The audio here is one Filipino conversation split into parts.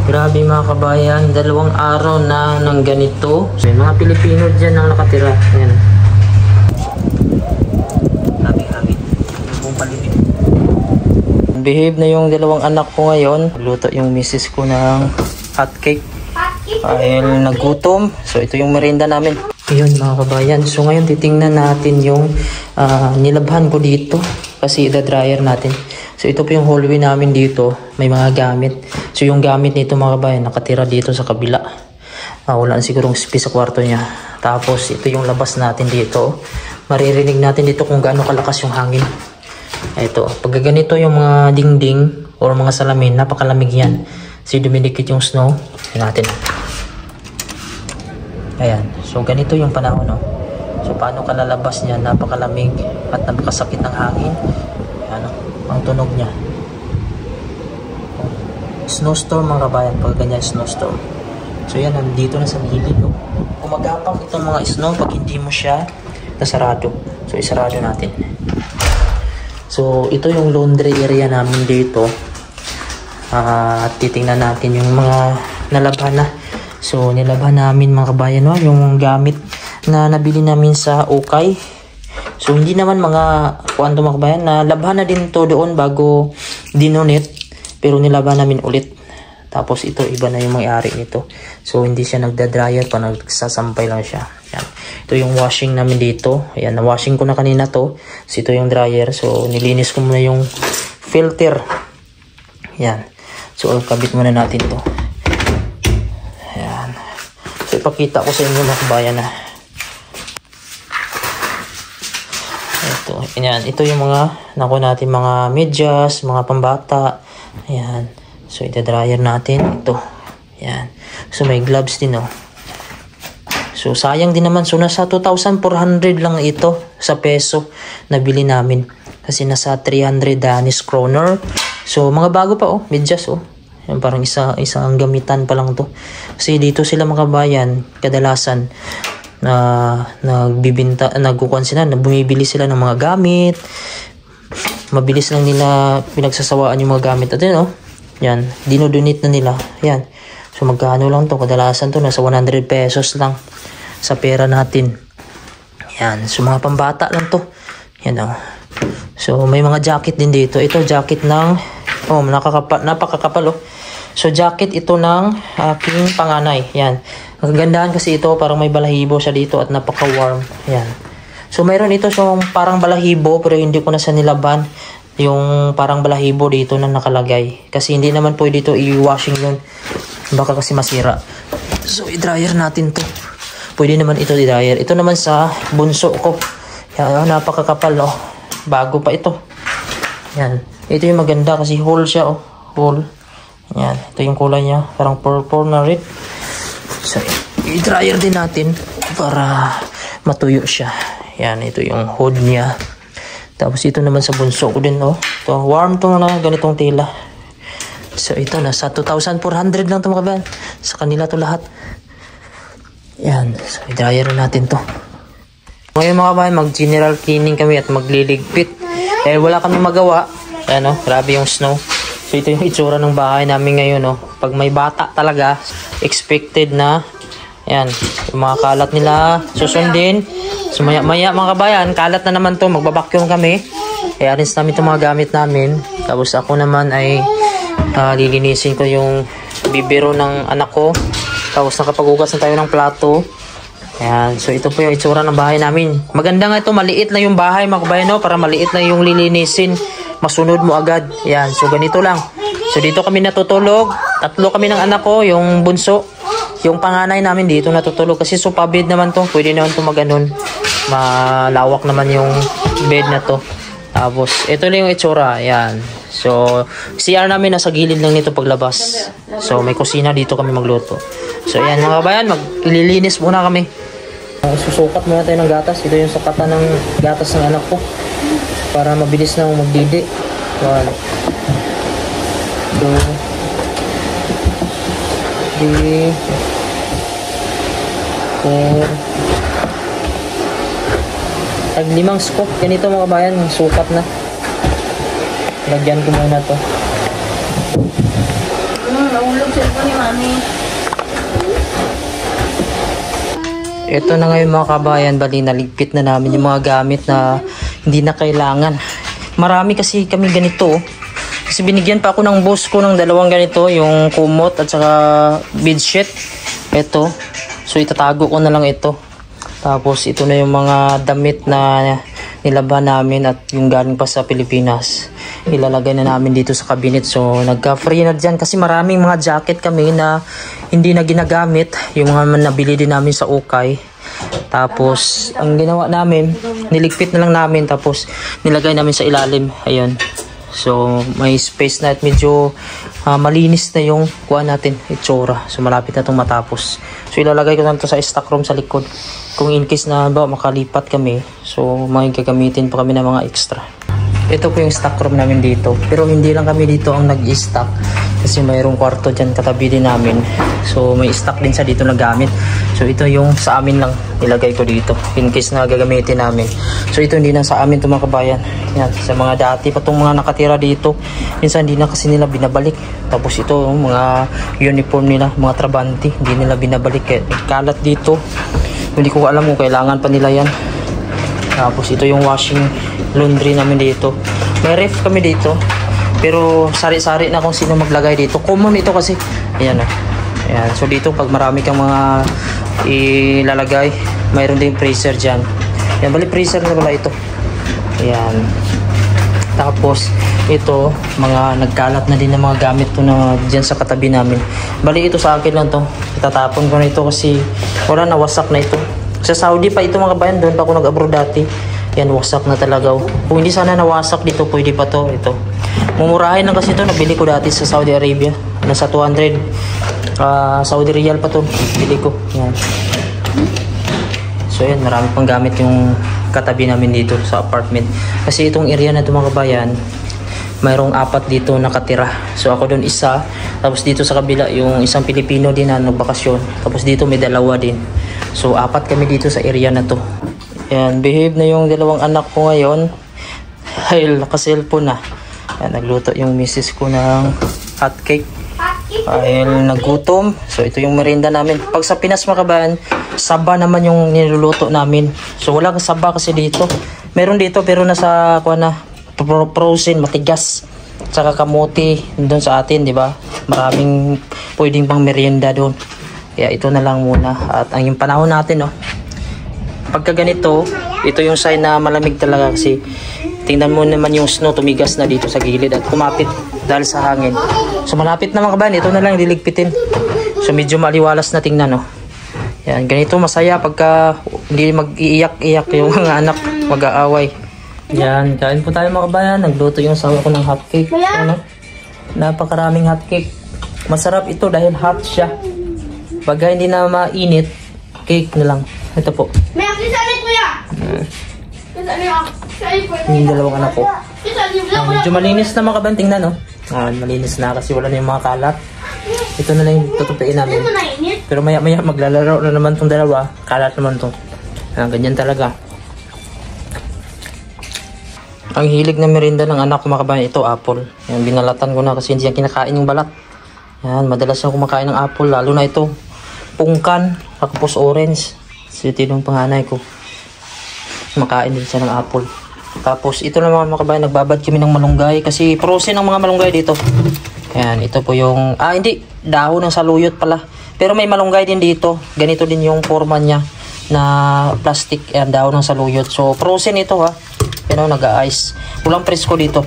Grabe mga kabayan, 2 araw na ng ganito. So, mga Pilipino dyan ang nakatira. Ayan. Habi-habi. Yung palibig. Behave na yung 2 anak ko ngayon. Luto yung misis ko ng hot cake. Dahil nagutom. So, ito yung merienda namin. Ayun mga kabayan. So, ngayon titingnan natin yung nilabhan ko dito. Kasi i-dryer natin. So, ito po yung hallway namin dito. May mga gamit. So, yung gamit nito mga kabayan, nakatira dito sa kabila. Wala sigurong space sa kwarto niya. Tapos, ito yung labas natin dito. Maririnig natin dito kung gaano kalakas yung hangin. Ito. Pag ganito yung mga dingding or mga salamin, napakalamig yan. Kasi dumidikit yung snow. Ayan natin. Ayan. So, ganito yung panahon, no? So, paano ka lalabas niya? Napakalamig at napakasakit ng hangin. Ayan, no? Ang tunog niya. Snowstorm mga kabayan. Pag ganyan, snowstorm. So, yan. Nandito na sa gilid, no? Gumagapang itong mga snow pag hindi mo siya nasarado. So, isarado natin. So, ito yung laundry area namin dito. At titingnan natin yung mga nalabhan na. So, nilabhan namin mga kabayan, no? Yung gamit na nabili namin sa ukay. So, hindi naman mga kuwanto mga kabayan. Nalabhan na din to doon bago dinonate. Pero nilabhan namin ulit. Tapos ito, iba na yung may-ari nito. So, hindi siya nagda-dryer pa. Nagsasampay lang siya. Yan. Ito yung washing namin dito. Ayan, na-washing ko na kanina to. So, ito yung dryer. So, nilinis ko muna yung filter. Yan. So, kabit muna natin to. Ayan. So, ipakita ko sa inyo mga kabayan na. Ito. Ayan. Ito yung mga nakuha natin mga medyas, mga pambata. Ayan. So, ita-dryer natin. Ito. Ayan. So, may gloves din, oh. So, sayang din naman. So, nasa 2,400 lang ito sa peso nabili namin. Kasi nasa 300 Danish kroner. So, mga bago pa, oh. Medyas, oh. Yan, parang isang gamitan pa lang to. Kasi dito sila mga kabayan, kadalasan, na nagbibinta, nagkukuhan sila, na bumibili sila ng mga gamit. Mabilis lang nila pinagsasawaan yung mga gamit. At yun, oh. Yan, dinodonate na nila. Yan. So, magkano lang to? Kadalasan to, nasa 100 pesos lang sa pera natin. Yan. So, mga pambata lang to. Yan, oh. So, may mga jacket din dito. Ito, jacket ng, oh, napakakapal, oh. So, jacket ito ng aking panganay. Yan. Ang gandahan kasi ito, parang may balahibo siya dito at napaka-warm. Yan. So, mayroon ito so, parang balahibo, pero hindi ko na sa nilaban. Yung parang balahibo dito na nakalagay. Kasi hindi naman pwede dito i-washing yun. Baka kasi masira. So, i-dryer natin to. Pwede naman ito i-dryer. Ito naman sa bunso ko. Yan, napakakapal, no? Bago pa ito. Yan. Ito yung maganda kasi whole siya, oh. Whole. Yan. Ito yung kulay niya. Parang purple na red. So, i-dryer din natin para matuyo siya. Yan. Ito yung hood niya. Tapos ito naman sa bunso ko din, oh. Ito, warm to na ganitong tela. So, ito nasa 2,400 lang ito mga kabayan. Sa kanila to lahat. Yan. So, i-dryer natin to. Ngayon mga kabayan, mag-general cleaning kami at magliligpit. Eh, wala kami magawa. Ayan, oh. Grabe yung snow. So, ito yung itsura ng bahay namin ngayon, oh. Pag may bata talaga, expected na. Ayan. Yung mga kalat nila, susundin. So, maya mga kabayan, kalat na naman to. Magbabacuum kami. I-arrange namin itong mga gamit namin. Tapos ako naman ay lilinisin ko yung bibiro ng anak ko. Tapos nakapag-ugas na tayo ng plato. Ayan. So, ito po yung itsura ng bahay namin. Maganda nga ito. Maliit na yung bahay mga kabayan, no? Para maliit na yung lilinisin. Masunod mo agad. Ayan. So, ganito lang. So, dito kami natutulog. 3 kami ng anak ko. Yung bunso. Yung panganay namin dito natutulog. Kasi sofa bed naman to. Pwede naman ito maganon. Malawak naman yung bed na to. Tapos, ito lang yung itsura. Ayan. So, CR namin nasa gilid lang nito paglabas. So, may kusina dito kami magluto. So, ayan mga kabayan. Maglilinis muna kami. Susukat muna tayo ng gatas. Ito yung sukatan ng gatas ng anak ko. Para mabilis na magdidi. 1, 2, 3, 4. Tag 5 scoop. Ganito mga kabayan. Sukat na. Lagyan ko muna to. Nahulog siya po ni kami. Ito na ngayon mga kabayan, bali naligpit na namin yung mga gamit na hindi na kailangan. Marami kasi kami ganito. Kasi binigyan pa ako ng boss ko ng dalawang ganito, yung kumot at saka bedsheet. Ito. So itatago ko na lang ito. Tapos ito na yung mga damit na nilaban namin at yung galing pa sa Pilipinas. Ilalagay na namin dito sa cabinet. So nagka-free na dyan kasi maraming mga jacket kami na hindi na ginagamit. Yung mga nabili din namin sa ukay. Tapos ang ginawa namin, niligpit na lang namin tapos nilagay namin sa ilalim. Ayun. So may space na at medyo malinis na yung kuha natin, itsura. So malapit na itong matapos. So ilalagay ko na ito sa stock room sa likod. Kung in case na ba makalipat kami, so may gagamitin pa kami ng mga extra. Ito po yung stock room namin dito. Pero hindi lang kami dito ang nag-stock. Kasi mayroong kwarto dyan katabi din namin. So may stock din sa dito na gamit. So ito yung sa amin lang nilagay ko dito. In case na gagamitin namin. So ito hindi na sa amin ito mga kabayan. Yan, sa mga dati pa itong mga nakatira dito. Minsan hindi na kasi nila binabalik. Tapos ito mga uniform nila, mga trabante. Hindi nila binabalik. Kaya kalat dito. Hindi ko alam kung kailangan pa nila yan. Tapos ito yung washing laundry namin dito. May ref kami dito. Pero sari-sari na kung sino maglagay dito. Common ito kasi. Ayan o. Ayan. So dito pag marami kang mga ilalagay, mayroon din freezer dyan. Ayan. Bali freezer na pala ito. Ayan. Tapos ito, mga nagkalat na din ng mga gamit ko na dyan sa katabi namin. Bali ito sa akin lang to. Itatapon ko na ito kasi wala na, wasak na ito. Sa Saudi pa ito mga kabayan, doon pa ako nag-abroad dati. Yan, wasak na talaga. Kung hindi sana nawasak dito, pwede pa to. Ito. Mumurahin lang kasi ito. Nabili ko dati sa Saudi Arabia. Nasa 200. Saudi Riyal pa to. Bili ko. Yan. So yan, marami pang gamit yung katabi namin dito sa apartment. Kasi itong area na ito mga kabayan, mayroong 4 dito nakatira. So ako doon isa. Tapos dito sa kabila, yung isang Pilipino din na nagbakasyon. Tapos dito may 2 din. So 4 kami dito sa area na to. Yan, behave na yung 2 anak ko ngayon. Dahil naka-cellphone na. Yan, nagluto yung misis ko ng hot cake. Dahil nagutom. So ito yung merienda namin. Pag sa Pinas mga kabayan, saba naman yung niluluto namin. So walang saba kasi dito. Meron dito pero nasa frozen, matigas. Saka kamote doon sa atin, di ba? Maraming pwedeng pang merienda doon. Kaya ito na lang muna. At ang yung panahon natin, no? Pagka ganito, ito yung sign na malamig talaga kasi tingnan mo naman yung snow tumigas na dito sa gilid at kumapit dahil sa hangin. So malapit na mga kabayan, ito na lang liligpitin. So medyo maliwalas na tingnan, no? Yan, ganito masaya pagka hindi mag-iiyak-iyak yung mga anak, mag-aaway. Yan, kain po tayo mga kabayan. Nagluto yung asawa ko ng hotcake. Ano? Napakaraming hotcake. Masarap ito dahil hot siya. Pagka hindi na mainit, cake na lang. Ito po. May akisalit ko ya. Yung 2 anak ko. Medyo malinis na mga kabayan. Tingnan, no? Malinis na kasi wala na yung mga kalat. Ito na lang yung tutupiin namin. Pero maya maglalaro na naman tong 2. Kalat naman to. Ganyan talaga. Ang hilig na merienda ng anak ko mga kabayan, ito apple. Yan, binalatan ko na kasi hindi yan kinakain yung balat. Yan, madalas na kumakain ng apple, lalo na ito. Pungkan, tapos orange. So ito yung panganay ko. Makain din siya ng apple. Tapos ito na mga kabayan, nagbabad kami ng malunggay kasi frozen ang mga malunggay dito. Yan, ito po yung, hindi, dahon ng saluyot pala. Pero may malunggay din dito. Ganito din yung forma niya na plastic, yan, dahon ng saluyot. So frozen ito ha. Yan o, nag-ice. Walang presko dito.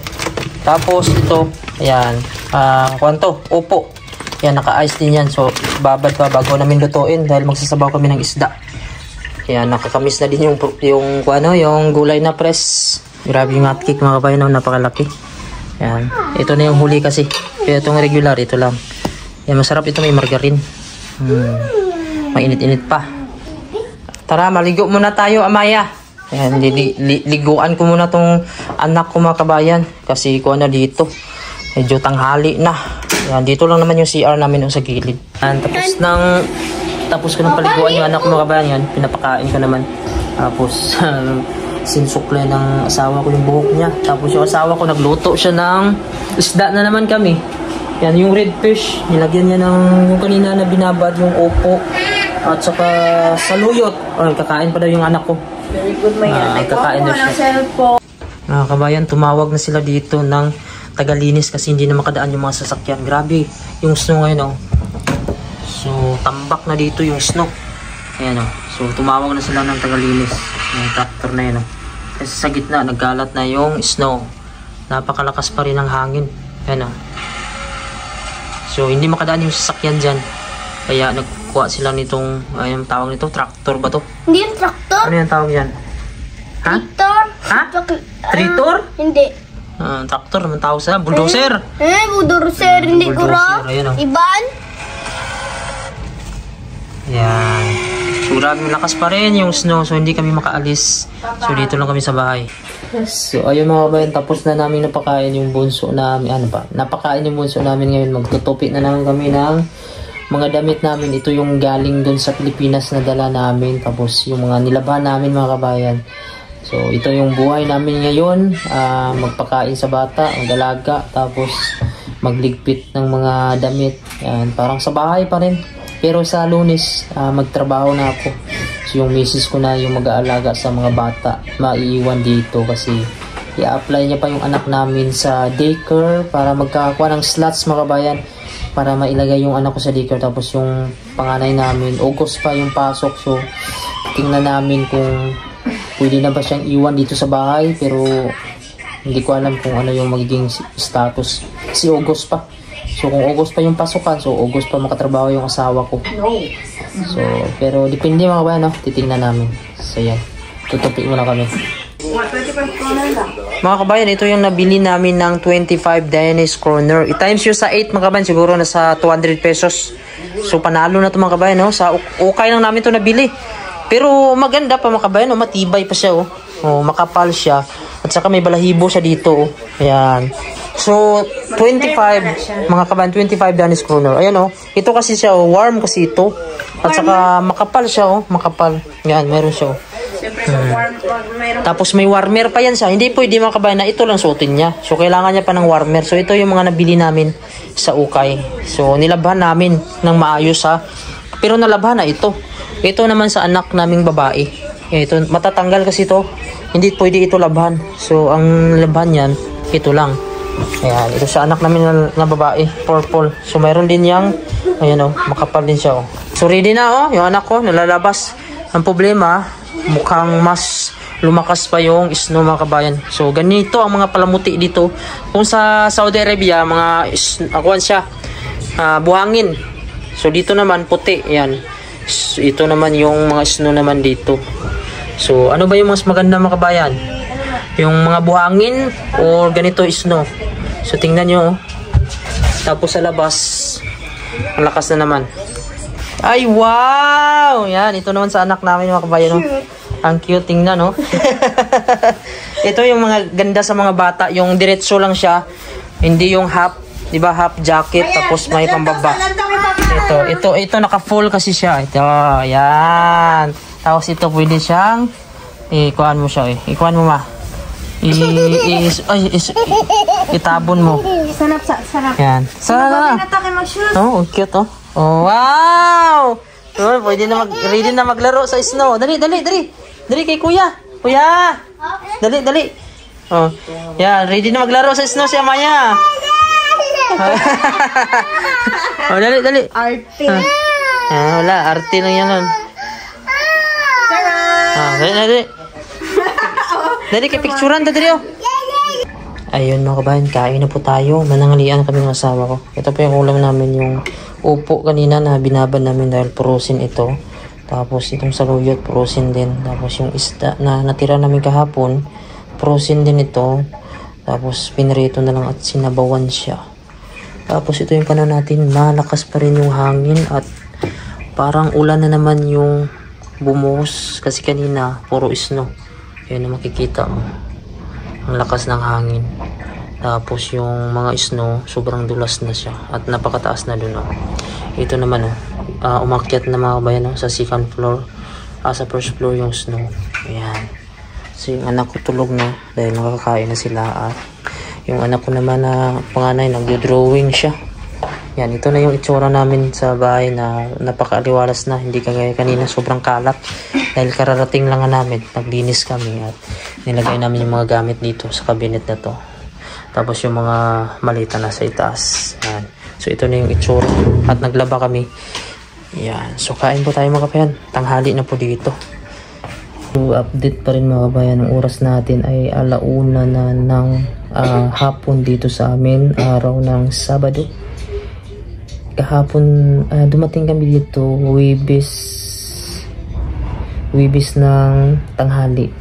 Tapos ito, ayan, kwanto, upo. Yan, naka-ice din yan. So, babad pa bago namin lutuin dahil magsasabaw kami ng isda. Yan, nakakamis na din yung gulay na press. Grabe yung hotcake mga kabayan, napakalaki. Yan, ito na yung huli kasi. Pero itong regular, ito lang. Yan, masarap ito, may margarine. Mainit-init pa. Tara, maligo muna tayo, Amaya. Ayan, liguan ko muna tong anak ko mga kabayan. Kasi ko na dito. Medyo tanghali na. Ayan, dito lang naman yung CR namin sa gilid. Ayan, tapos ko ng paliguan yung anak ko mga kabayan. Yan, pinapakain ko naman. Tapos, sinsukle ng asawa ko yung buhok niya. Tapos yung asawa ko nagluto siya ng isda na naman kami. Yan, yung red fish, nilagyan niya ng yung kanina na binabad, yung opo. At saka saluyot. Ay, kakain pa daw yung anak ko. Very good man yan. Kakain daw siya. Mga kabayan, tumawag na sila dito ng tagalinis kasi hindi na makadaan yung mga sasakyan. Grabe, yung snow ngayon, oh. So, tambak na dito yung snow. Ayan, oh. So, tumawag na sila ng tagalinis. Yung tractor na yun, oh. Kasi sa gitna, nagkalat na yung snow. Napakalakas pa rin ang hangin. Ayan, oh. So, hindi makadaan yung sasakyan dyan. Kaya, nagkuha sila nitong, ayun, tawag nito, tractor ba to? Hindi yung tractor. Ano yung tawag yan? Ha? Tractor. Ha? Tractor? Hindi. Tractor naman tawag sa bulldozer. Bulldozer. Hindi ko ra. Bulldozer, ayun, oh. Iban. Yan. So, maraming lakas pa rin yung snow. So, hindi kami makaalis. So, dito lang kami sa bahay. So, ayun mga kabayan. Tapos na namin napakain yung bunso namin. Ano ba? Napakain yung bunso namin ngayon. Magtutupi na naman kami ng mga damit namin. Ito yung galing dun sa Pilipinas na dala namin. Tapos, yung mga nilabahan namin mga kabayan. So, ito yung buhay namin ngayon. Magpakain sa bata, mag-alaga. Tapos, magligpit ng mga damit. Yan. Parang sa bahay pa rin. Pero sa Lunes, magtrabaho na ako. So yung misis ko na yung mag-aalaga sa mga bata, maiiwan dito kasi i-apply niya pa yung anak namin sa daycare para magkakakuha ng slots mga kabayan para mailagay yung anak ko sa daycare. Tapos yung panganay namin, August pa yung pasok. So tingnan namin kung pwede na ba siyang iwan dito sa bahay, pero hindi ko alam kung ano yung magiging status. Si August pa. So, kung August pa yung pasukan, so August pa makatrabaho yung asawa ko. So, pero depende mga kabayan, no? Titingnan namin. So, yan. Tutupi muna kami. Mga kabayan, ito yung nabili namin ng 25 Danish kroner. I-times yun sa 8 mga kabayan, siguro nasa 200 pesos. So, panalo na ito mga kabayan, no? Sa ukay lang namin ito nabili. Pero maganda pa mga kabayan, no? Matibay pa siya, oh. Oh, makapal siya. At saka may balahibo siya dito, oh. Ayan. So, 25, mga kabayan, 25 Danish kroner. Ayan, oh. Ito kasi siya, oh. Warm kasi ito. At saka makapal siya, oh. Makapal. Yan, meron siya, oh. Tapos may warmer pa yan siya. Hindi pwede mga kabayan na ito lang suotin niya. So, kailangan niya pa ng warmer. So, ito yung mga nabili namin sa ukay. So, nilabhan namin ng maayos, ha. Pero nalabhan na ito. Ito naman sa anak naming babae. Ito, matatanggal kasi ito. Hindi pwede ito labhan. So, ang labhan yan, ito lang. Ayan, ito sa anak namin na babae, purple. So, mayroon din yang, ayan, oh, makapal din siya, oh. So, ready na, oh, yung anak ko, nalalabas. Ang problema, mukhang mas lumakas pa yung snow mga kabayan. So, ganito ang mga palamuti dito. Kung sa Saudi Arabia, mga, akuan siya, buhangin. So, dito naman, puti, ayan. So, ito naman yung mga snow naman dito. So, ano ba yung mas maganda mga kabayan? Yung mga buhangin o ganito snow. So, tingnan nyo. Tapos sa labas, ang lakas na naman. Ay, wow! Yan, ito naman sa anak namin mga kabayan. No? Ang cute, tingnan, no? Ito yung mga ganda sa mga bata. Yung diretso lang siya. Hindi yung half, di ba, half jacket. Tapos may pambaba. Ito naka-full kasi siya. Ito, yan. Tapos ito pwede siyang ikuan mo siya, ikuan mo ma. Itabon mo. Sarap. Yan. Sana. Oh, cute, oh. Oh, wow! So, pwede na ready na maglaro sa snow. Dali. Dali kay kuya. Kuya. Dali. Oh. Yan, ready na maglaro sa snow si Amaya. Oh, dali. Arte. Wala, arte lang yan. Dali. Dali, kay picturean, dali, oh. Ayun mga kabayan, kain na po tayo. Manangalian kami ng asawa ko. Ito po yung ulam namin, yung upo kanina na binabad namin dahil prosin ito. Tapos itong saluyot, prosin din. Tapos yung isda na natira namin kahapon, prosin din ito. Tapos pinrito na lang at sinabawan siya. Tapos ito yung kanan natin, malakas pa rin yung hangin at parang ulan na naman yung bumuhos kasi kanina puro snow. Yan na makikita mo. Ang lakas ng hangin. Tapos yung mga snow, sobrang dulas na siya. At napakataas na dun, oh. Ito naman, oh. Umakyat na mga kabayan, oh, sa second floor. Sa first floor yung snow. Ayan. So yung anak ko tulog na dahil nakakain na sila. At yung anak ko naman na panganay, nag-drawing siya. Yan, ito na yung itsura namin sa bahay na napakaliwalas na. Hindi kagaya kanina sobrang kalat. Dahil kararating lang namin. Naglinis kami at nilagay namin yung mga gamit dito sa cabinet na to. Tapos yung mga malita na sa itaas. Yan. So ito na yung itsura. At naglaba kami. Yan. So kain po tayo mga kabayan. Tanghali na po dito. So update pa rin mga kabayan. Ang oras natin ay 1:00 na ng hapon dito sa amin. Araw ng Sabado. Kahapon dumating kami dito Wibis ng tanghali.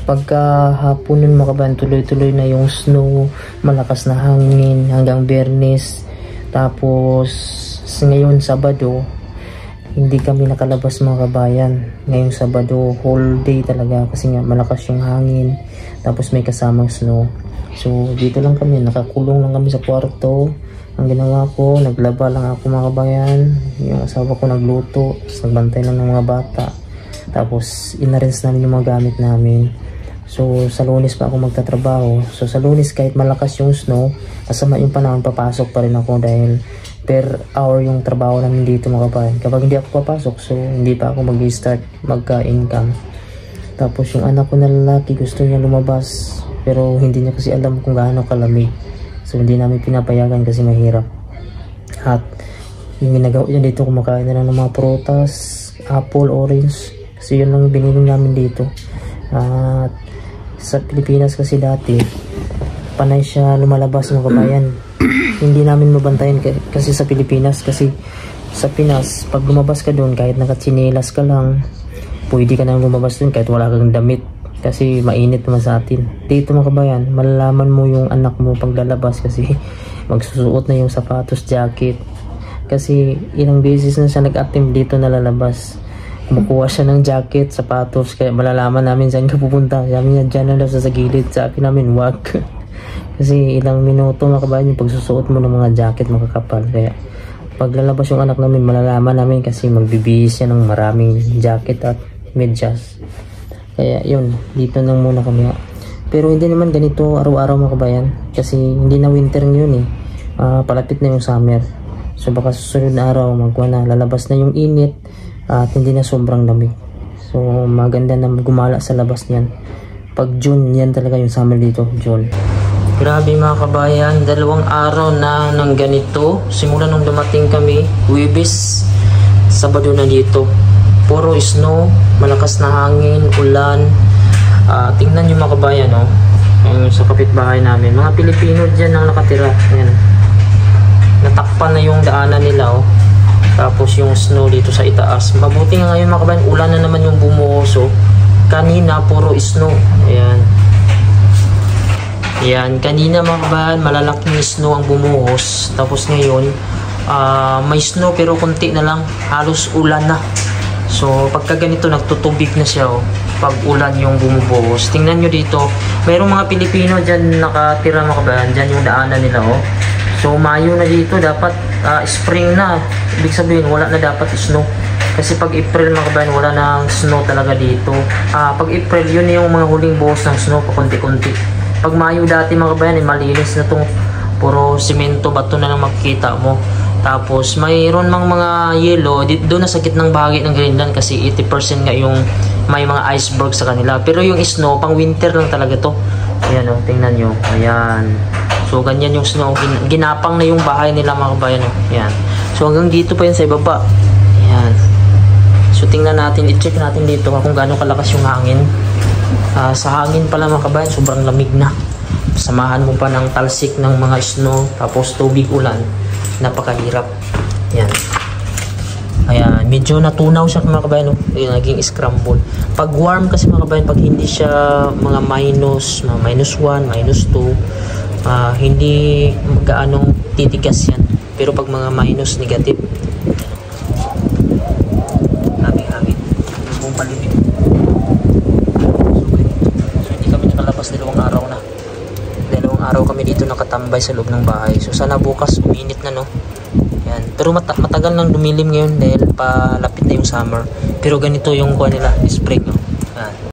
Pagka hapon nun mga kabayan, tuloy-tuloy na yung snow, malakas na hangin hanggang Biyernes. Tapos ngayon Sabado, hindi kami nakalabas mga kabayan. Ngayong Sabado, whole day talaga kasi nga malakas yung hangin. Tapos may kasamang snow. So dito lang kami, nakakulong lang kami sa kwarto. Ang ginawa ko, naglaba lang ako mga kabayan. Yung asawa ko nagluto, nagbantay lang ng mga bata. Tapos ina-rinse namin yung mga gamit namin. So sa Lunes pa ako magtatrabaho. So sa Lunes kahit malakas yung snow, kasama yung panahon, papasok pa rin ako dahil per hour yung trabaho namin dito mga kabayan. Kapag hindi ako papasok, so hindi pa ako mag-start magka-income. Tapos yung anak ko na lalaki, gusto niya lumabas pero hindi niya kasi alam kung gaano kalamig. So hindi namin pinapayagan kasi mahirap. At yung ginagawa niya dito, kumakain na lang ng mga prutas, apple, orange. Kasi yun lang binili namin dito. At sa Pilipinas kasi dati panay siya lumalabas mga kabayan. Hindi namin mabantayan kasi sa Pilipinas, kasi sa Pinas pag lumabas ka doon kahit nakatsinelas ka lang, pwede ka nang lumabas doon kahit wala kang damit kasi mainit naman sa atin. Dito mga kabayan, malalaman mo yung anak mo pag lalabas kasi magsusuot na yung sapatos, jacket. Kasi ilang beses na siya nag-attempt dito na lalabas. Kumukuha siya ng jacket, sapatos, kaya malalaman namin saan ka pupunta. Sabi niya, dyan na daw sa gilid. Sabi namin, wag. Kasi ilang minuto mga kabayan yung pagsusuot mo ng mga jacket makakapal. Kaya pag lalabas yung anak namin, malalaman namin kasi magbibihis siya ng maraming jacket at medyas. Kaya yun, dito nang muna kami. Pero hindi naman ganito araw-araw mga kabayan. Kasi hindi na winter ngayon eh. Palapit na yung summer. So baka susunod na araw, lalabas na yung init. At hindi na sobrang lamig. So maganda na gumala sa labas niyan. Pag June, yan talaga yung summer dito, June. Grabe mga kabayan, 2 araw na ng ganito. Simula nung dumating kami, Huwebes, Sabado na dito. Puro snow, malakas na hangin, ulan. Tingnan nyo mga kabayan, no? Sa kapitbahay namin. Mga Pilipino dyan ang nakatira. Ayan. Natakpan na yung daanan nila, oh. Tapos yung snow dito sa itaas. Mabuti nga ngayon mga kabayan, ulan na naman yung bumuhos. Kanina puro snow. Ayan. Ayan. Kanina mga kabayan, malalaking snow ang bumuhos. Tapos ngayon, may snow pero konti na lang. Halos ulan na. So pagka ganito nagtutubig na siya, oh. Pag ulan yung bumubuhos. Tingnan nyo dito. Mayroong mga Pilipino dyan nakatira mga kabayan. Dyan yung daanan nila, oh. So Mayo na dito, dapat spring na. Ibig sabihin wala na dapat snow. Kasi pag April mga kabayan, wala nang snow talaga dito. Pag April, yun yung mga huling buhos ng snow, pakunti-kunti. Pag Mayo dati mga kabayan, malinis na tong puro simento, bato na lang makikita mo. Tapos mayroon mga yellow doon na sa gitnang bahagi ng Greenland kasi 80% nga yung may mga iceberg sa kanila. Pero yung snow, pang winter lang talaga to. Ayan, oh, tingnan nyo. Ayan. So ganyan yung snow, ginapang na yung bahay nila mga kabayan. Ayan. So hanggang dito pa yun sa ibaba. Ayan. So tingnan natin, i-check natin dito kung gaano kalakas yung hangin. Sa hangin pala mga kabayan, sobrang lamig na. Samahan mo pa ng talsik ng mga snow, tapos tubig ulan. Napakahirap. Ayan. Ayan. Medyo natunaw siya mga kabayan. Ayan, naging scramble. Pag warm kasi mga kabayan, pag hindi siya mga minus 1, minus 2, hindi gaanong titigas yan. Pero pag mga minus, negative, hangin buong paligid. So hindi kami nakalabas 2 araw na. 2 araw kami dito nakatambay sa loob ng bahay. So sana bukas uminit na, no. Yan. Pero matagal nang dumilim ngayon dahil palapit na yung summer. Pero ganito yung kuha nila, spring, no.